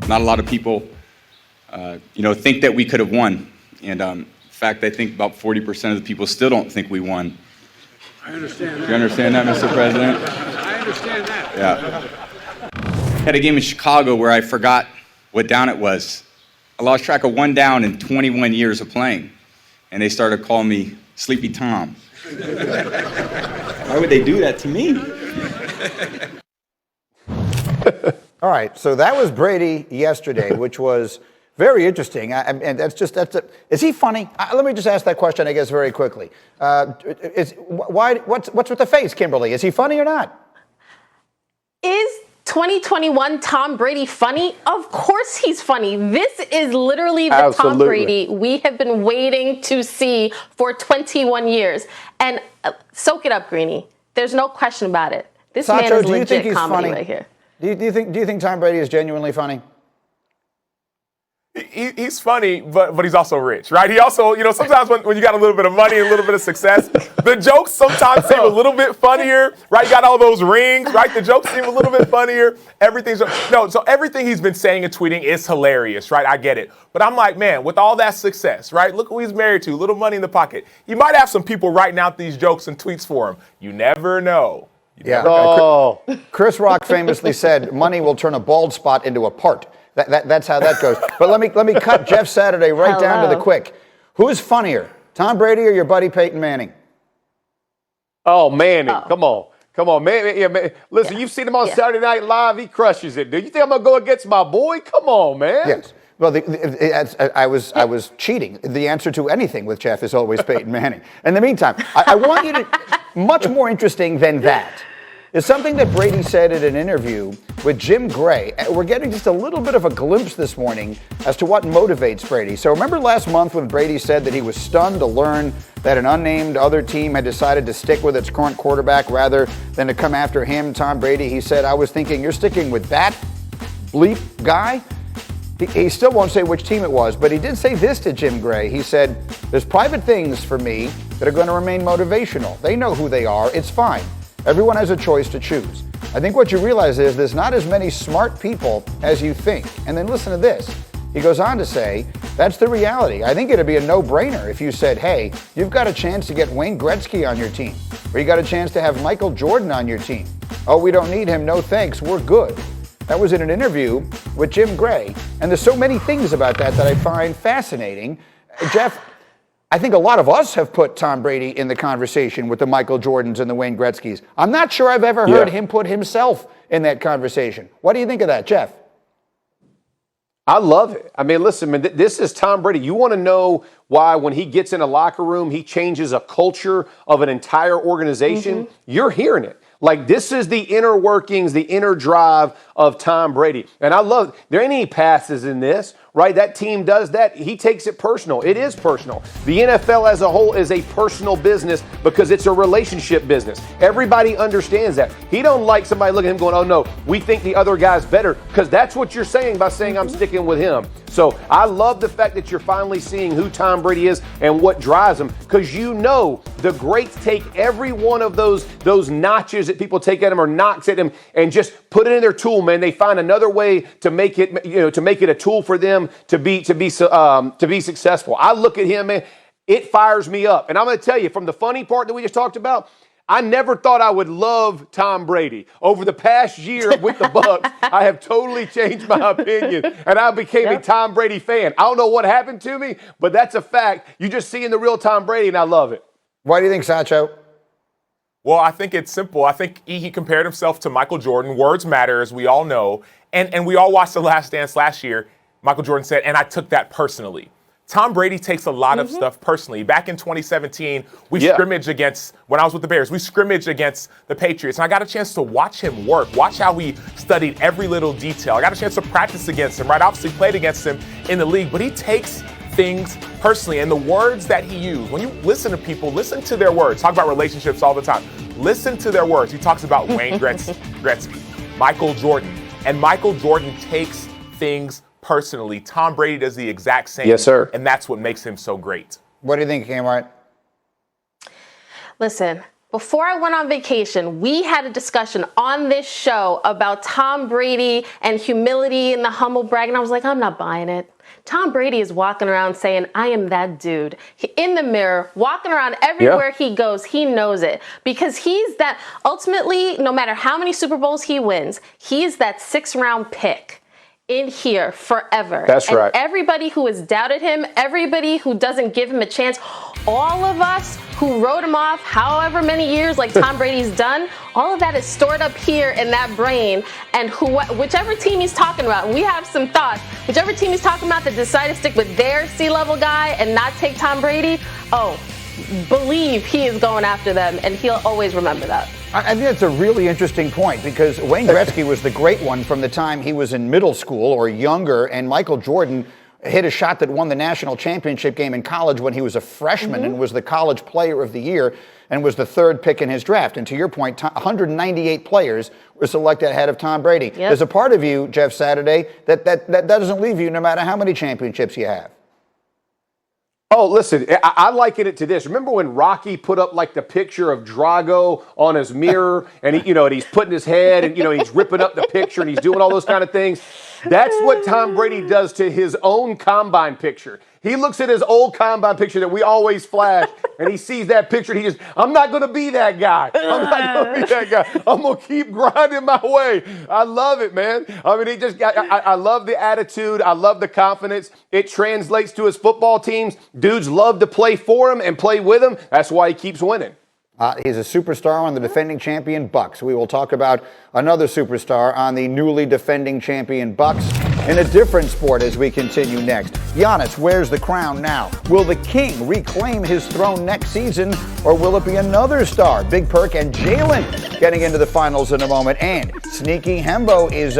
Not a lot of people, think that we could have won. And in fact, I think about 40% of the people still don't think we won. I understand that. You understand that, Mr. President? I understand that. Yeah. Had a game in Chicago where I forgot what down it was. I lost track of one down in 21 years of playing. And they started calling me Sleepy Tom. Why would they do that to me? All right, so that was Brady yesterday, which was very interesting. And is he funny? Let me just ask that question, I guess, very quickly. What's with the face, Kimberly? Is he funny or not? Is 2021 Tom Brady funny? Of course he's funny. This is literally the Tom Brady we have been waiting to see for 21 years. And soak it up, Greenie. There's no question about it. This man is legit comedy right here. Do you think Tom Brady is genuinely funny? He's funny, but he's also rich, right? He also, sometimes when you got a little bit of money and a little bit of success, the jokes sometimes seem a little bit funnier, right? You got all those rings, right? The jokes seem a little bit funnier. So everything he's been saying and tweeting is hilarious, right? I get it. But I'm like, man, with all that success, right? Look who he's married to, little money in the pocket. You might have some people writing out these jokes and tweets for him. You never know. Chris Rock famously said, money will turn a bald spot into a part. That's how that goes. But let me cut Jeff Saturday right down to the quick. Who's funnier, Tom Brady or your buddy Peyton Manning? Oh, Manning. Oh. Come on, man. Listen, you've seen him on Saturday Night Live. He crushes it. Do you think I'm going to go against my boy? Come on, man. Yes. Well, I was cheating. The answer to anything with Jeff is always Peyton Manning. In the meantime, I want you to, much more interesting than that, is something that Brady said in an interview with Jim Gray. We're getting just a little bit of a glimpse this morning as to what motivates Brady. So remember last month when Brady said that he was stunned to learn that an unnamed other team had decided to stick with its current quarterback rather than to come after him, Tom Brady? He said, I was thinking, you're sticking with that bleep guy? He still won't say which team it was, but he did say this to Jim Gray. He said, there's private things for me that are going to remain motivational. They know who they are. It's fine. Everyone has a choice to choose. I think what you realize is there's not as many smart people as you think. And then listen to this. He goes on to say, that's the reality. I think it'd be a no-brainer if you said, hey, you've got a chance to get Wayne Gretzky on your team, or you got a chance to have Michael Jordan on your team. Oh, we don't need him. No thanks. We're good. That was in an interview with Jim Gray. And there's so many things about that I find fascinating. Jeff, I think a lot of us have put Tom Brady in the conversation with the Michael Jordans and the Wayne Gretzkys. I'm not sure I've ever heard him put himself in that conversation. What do you think of that, Jeff? I love it. I mean, listen, man, this is Tom Brady. You want to know why when he gets in a locker room, he changes a culture of an entire organization? Mm-hmm. You're hearing it. Like, this is the inner workings, the inner drive of Tom Brady. And I love, there ain't any passes in this, right? That team does that. He takes it personal. It is personal. The NFL as a whole is a personal business because it's a relationship business. Everybody understands that. He don't like somebody looking at him going, oh, no, we think the other guy's better, because that's what you're saying by saying I'm sticking with him. So I love the fact that you're finally seeing who Tom Brady is and what drives him, because you know the greats take every one of those notches that people take at him or knocks at him and just put it in their tool, man. They find another way to make it, to make it a tool for them to be successful. I look at him, man, it fires me up. And I'm going to tell you, from the funny part that we just talked about, I never thought I would love Tom Brady. Over the past year with the Bucks, I have totally changed my opinion, and I became a Tom Brady fan. I don't know what happened to me, but that's a fact. You just seeing the real Tom Brady, and I love it. Why do you think, Sacho? Well, I think it's simple. I think he compared himself to Michael Jordan. Words matter, as we all know. And we all watched The Last Dance last year. Michael Jordan said, and I took that personally. Tom Brady takes a lot of stuff personally. Back in 2017, we scrimmaged against, when I was with the Bears, we scrimmaged against the Patriots. And I got a chance to watch him work, watch how he studied every little detail. I got a chance to practice against him, right? Obviously played against him in the league, but he takes things personally. And the words that he used, when you listen to people, listen to their words. Talk about relationships all the time. Listen to their words. He talks about Wayne Gretzky, Michael Jordan. And Michael Jordan takes things personally. Tom Brady does the exact same. Yes, sir. And that's what makes him so great. What do you think, Kmart? Listen, Before I went on vacation, we had a discussion on this show about Tom Brady and humility and the humble brag, and I was like, I'm not buying it. Tom Brady is walking around saying, I am that dude. In the mirror, walking around everywhere he goes, he knows it. Because he's that, ultimately, no matter how many Super Bowls he wins, he's that 6th-round pick in here forever. That's right. And everybody who has doubted him, everybody who doesn't give him a chance, all of us who wrote him off however many years like Tom Brady's done, all of that is stored up here in that brain. And whichever team he's talking about, we have some thoughts, whichever team he's talking about that decided to stick with their C-level guy and not take Tom Brady, believe he is going after them, and he'll always remember that. I think that's a really interesting point, because Wayne Gretzky was the great one from the time he was in middle school or younger, and Michael Jordan hit a shot that won the national championship game in college when he was a freshman and was the college player of the year and was the 3rd pick in his draft. And to your point, 198 players were selected ahead of Tom Brady. Yep. There's a part of you, Jeff Saturday, that doesn't leave you no matter how many championships you have. Oh, listen, I liken it to this. Remember when Rocky put up like the picture of Drago on his mirror and and he's putting his head and he's ripping up the picture and he's doing all those kind of things? That's what Tom Brady does to his own combine picture. He looks at his old combine picture that we always flash, and he sees that picture, and he just, I'm not going to be that guy. I'm not going to be that guy. I'm going to keep grinding my way. I love it, man. I mean, I love the attitude. I love the confidence. It translates to his football teams. Dudes love to play for him and play with him. That's why he keeps winning. He's a superstar on the defending champion Bucks. We will talk about another superstar on the newly defending champion Bucks in a different sport as we continue next. Giannis wears the crown now. Will the king reclaim his throne next season, or will it be another star? Big Perk and Jalen getting into the finals in a moment. And Sneaky Hembo is